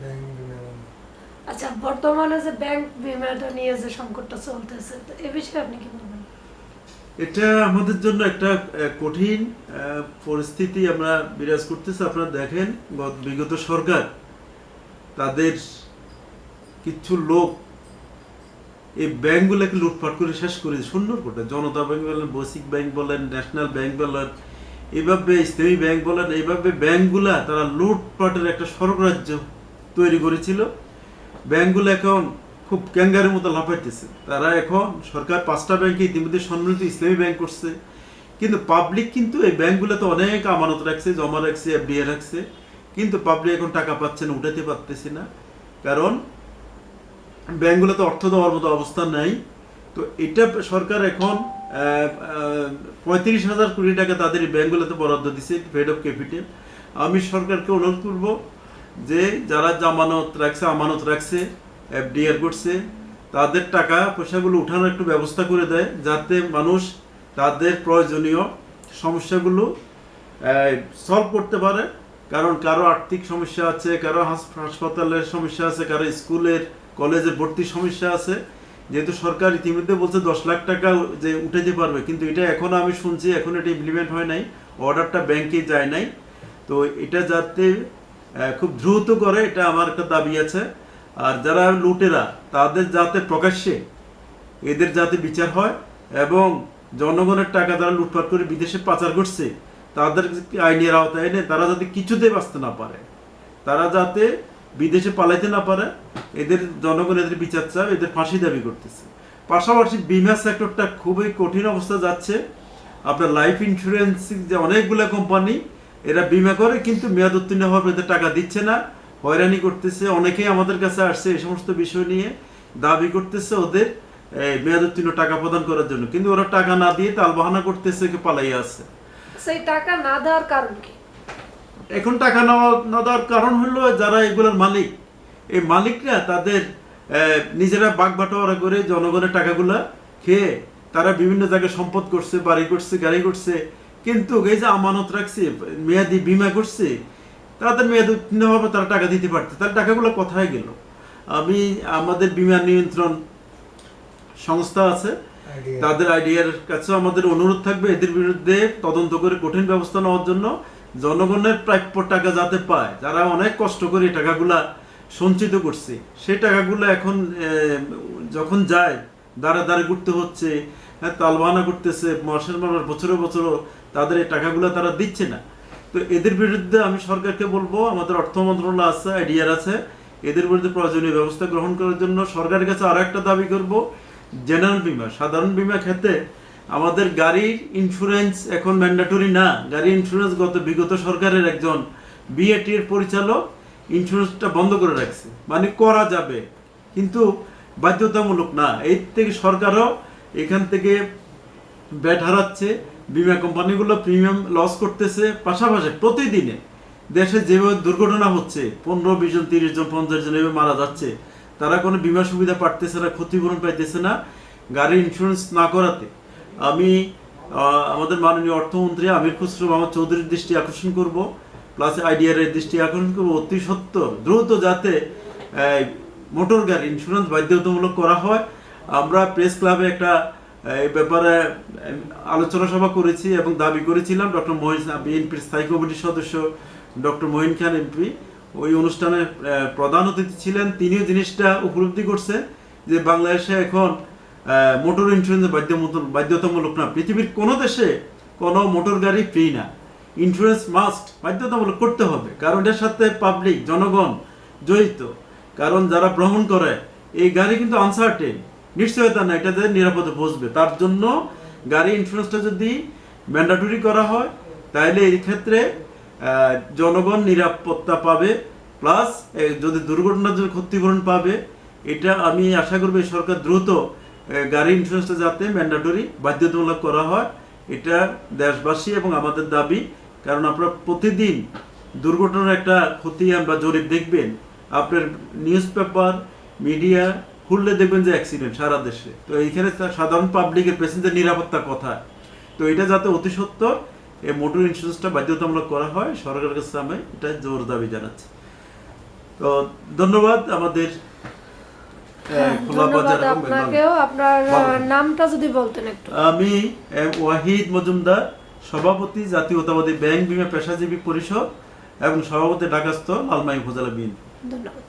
Bank বিমা। আচ্ছা, বর্তমানে যে ব্যাংক বিমাটা নিয়ে যে সংকটটা চলতেছে, তো এ বিষয়ে আপনি কি বলবেন? এটা আমাদের জন্য একটা কঠিন পরিস্থিতি আমরা বিরাজ করতেছে। আপনারা দেখেন বিগত সরকার তাদের কিছু লোক এই ব্যাংকগুলোকে লুটপাট করে শেষ করে সুন্দর করে, জনতা ব্যাংক বলেন, বেসিক ব্যাংক বলেন, ন্যাশনাল ব্যাংক বলেন, এইভাবে ইসলামী ব্যাংক বলেন, এইভাবে ব্যাংকগুলা তারা লুটপাটের একটা স্বর্গরাজ্য তৈরি করেছিল। ব্যাংকগুলো এখন খুব ক্যাঙ্গারের মতো লাফাইতেছে। তারা এখন সরকার 5টা ব্যাংকে ইতিমধ্যে সম্মিলিত ইসলামী ব্যাংক করছে, কিন্তু পাবলিক কিন্তু এই ব্যাংকগুলোতে অনেক আমানত রাখছে, জমা রাখছে, এফডিআই রাখছে, কিন্তু পাবলিক এখন টাকা পাচ্ছে না, উঠাতে পারতেছে না, কারণ ব্যাংকগুলোতে অর্থ দেওয়ার মতো অবস্থা নাই। তো এটা সরকার এখন 35,000 কোটি টাকা তাদের ব্যাংকগুলোতে বরাদ্দ দিছে, ফেড অফ ক্যাপিটাল। আমি সরকারকে অনুরোধ করব যে যারা জামানত রাখছে, আমানত রাখছে, এফডিআর করছে, তাদের টাকা পয়সাগুলো উঠানোর একটু ব্যবস্থা করে দেয়, যাতে মানুষ তাদের প্রয়োজনীয় সমস্যাগুলো সলভ করতে পারে। কারণ কারো আর্থিক সমস্যা আছে, কারো হাসপাতালের সমস্যা আছে, কারো স্কুলের কলেজে ভর্তির সমস্যা আছে। যেহেতু সরকার ইতিমধ্যে বলছে 10 লাখ টাকা যে উঠাতে পারবে, কিন্তু এটা এখনো আমি শুনছি এখন এটা ইমপ্লিমেন্ট হয় নাই, অর্ডারটা ব্যাংকে যায় নাই। তো এটা যাতে খুব দ্রুত করে, এটা আমার একটা দাবি আছে। আর যারা লুটেরা তাদের যাতে প্রকাশ্যে এদের যাতে বিচার হয়, এবং জনগণের টাকা যারা লুটপাট করে বিদেশে পাচার করছে তাদের আইনের আওতায় এনে তারা যাতে কিছুতেই বাঁচতে না পারে, তারা যাতে বিদেশে পালাইতে না পারে, এদের জনগণ এদের বিচার চায়, এদের ফাঁসি দাবি করতেছে। পাশাপাশি বিমা সেক্টরটা খুবই কঠিন অবস্থা যাচ্ছে। আপনার লাইফ ইন্স্যুরেন্স যে অনেকগুলো কোম্পানি এরা বিমা করে, কিন্তু মেয়াদ উত্তীর্ণ হওয়ার পর এদের টাকা দিচ্ছে না, হয়রানি করতেছে। অনেকেই আমাদের কাছে আসছে এই সমস্ত বিষয় নিয়ে দাবি করতেছে ওদের মেয়াদ উত্তীর্ণ টাকা প্রদান করার জন্য, কিন্তু ওরা টাকা না দিয়ে তালবাহানা করতেছে, পালাই আছে। সেই টাকা না দেওয়ার কারণ কি? এখন টাকা না দেওয়ার কারণ হলো যারা এগুলোর মালিক, এই মালিকরা তাদের নিজেরা বাগ বাটোয়ারা করে জনগণের টাকাগুলা খেয়ে তারা বিভিন্ন জায়গায় সম্পদ করছে, বাড়ি করছে, গাড়ি করছে, কিন্তু এই যে আমানত রাখছে, মেয়াদি বিমা করছে, তাদের মেয়াদ উত্তীর্ণ হবে, তারা টাকা দিতে পারছে, তার টাকাগুলো কোথায় গেল? আমি আমাদের বিমা নিয়ন্ত্রণ সংস্থা আছে, তাদের আইডিয়ার কাছেও আমাদের অনুরোধ থাকবে এদের বিরুদ্ধে তদন্ত করে কঠিন ব্যবস্থা নেওয়ার জন্য। জনগণের প্রাপ্য টাকা যাতে পায়, যারা অনেক কষ্ট করে টাকাগুলা সঞ্চিত করছে, সেই টাকাগুলো এখন যখন যায় দাঁড়া দাঁড়ে ঘুরতে হচ্ছে, তালবাহানা করতেছে, মাসের মাস বছরে বছরও তাদের এই টাকাগুলো তারা দিচ্ছে না। তো এদের বিরুদ্ধে আমি সরকারকে বলবো, আমাদের অর্থ মন্ত্রণালয় আছে, আইডিয়ার আছে, এদের বিরুদ্ধে প্রয়োজনীয় ব্যবস্থা গ্রহণ করার জন্য। সরকারের কাছে আরো একটা দাবি করব, জেনারেল বিমা, সাধারণ বিমা ক্ষেত্রে আমাদের গাড়ির ইন্স্যুরেন্স এখন ম্যান্ডেটরি না। গাড়ি ইন্স্যুরেন্স বিগত সরকারের একজন বিএটির পরিচালক ইন্স্যুরেন্সটা বন্ধ করে রাখছে, মানে করা যাবে কিন্তু বাধ্যতামূলক না। এই থেকে সরকারও এখান থেকে ব্যাট হারাচ্ছে, বিমা কোম্পানিগুলো প্রিমিয়াম লস করতেছে। পাশাপাশি প্রতিদিনে দেশে যেভাবে দুর্ঘটনা হচ্ছে, 15, 20 জন, 30 জন, 50 জন এভাবে মারা যাচ্ছে, তারা কোনো বিমা সুবিধা পাইতেছে না, ক্ষতিপূরণ পাইতেছে না গাড়ির ইন্স্যুরেন্স না করাতে। আমি আমাদের মাননীয় অর্থমন্ত্রী আমির খুসরো মাহমুদ চৌধুরীর দৃষ্টি আকর্ষণ করব, প্লাস আইডিআর এর দৃষ্টি আকর্ষণ করব, অতি সত্বর দ্রুত যাতে মোটর গাড়ি ইন্স্যুরেন্স বাধ্যতামূলক করা হয়। আমরা প্রেস ক্লাবে একটা এই ব্যাপারে আলোচনা সভা করেছি এবং দাবি করেছিলাম। ডক্টর মহিন, বিএনপির স্থায়ী কমিটির সদস্য ডক্টর মহিন খান এমপি ওই অনুষ্ঠানে প্রধান অতিথি ছিলেন। তিনিও জিনিসটা উপলব্ধি করছে যে বাংলাদেশে এখন মোটর ইন্স্যুরেন্স বাধ্যতামূলক না। পৃথিবীর কোনো দেশে কোনো মোটর গাড়ি ফ্রি না, ইন্স্যুরেন্স মাস্ট, বাধ্যতামূলক করতে হবে, কারণ এটার সাথে পাবলিক, জনগণ জড়িত। কারণ যারা ভ্রমণ করে এই গাড়ি কিন্তু আনসার্টেন, নিশ্চয়তা না এটাতে নিরাপদে পৌঁছবে। তার জন্য গাড়ি ইন্স্যুরেন্সটা যদি ম্যান্ডেটরি করা হয়, তাহলে এই ক্ষেত্রে জনগণ নিরাপত্তা পাবে, প্লাস যদি দুর্ঘটনার জন্য ক্ষতিপূরণ পাবে। এটা আমি আশা করব সরকার দ্রুত গাড়ি ইন্স্যুরেন্সটা যাতে ম্যান্ডেটরি, বাধ্যতামূলক করা হয়, এটা দেশবাসী এবং আমাদের দাবি। কারণ আপনারা প্রতিদিন দুর্ঘটনার একটা খতিয়ান বা জরিপ দেখবেন, আপনার নিউজ পেপার, মিডিয়া খুললে দেখবেন যে অ্যাক্সিডেন্ট সারা দেশে। তো এইখানে সাধারণ পাবলিকের প্যাসেঞ্জার নিরাপত্তার কথা। তো এটা যাতে অতি সত্বর এই মোটর ইন্স্যুরেন্সটা বাধ্যতামূলক করা হয়, সরকারের কাছে আমি এটা জোর দাবি জানাচ্ছি। তো ধন্যবাদ আমাদের খোলা ধন্যবাদ বাজার এবং আপনাকেও। আপনার বলেন। নামটা যদি বলতেন একটু। আমি ওয়াহিদ মজুমদার, সভাপতি জাতীয়তাবাদী ব্যাংক বিমা পেশাজীবী পরিষদ এবং সভাপতি ঢাকাস্থ লালমাই উপজেলা বিএনপি। ধন্যবাদ।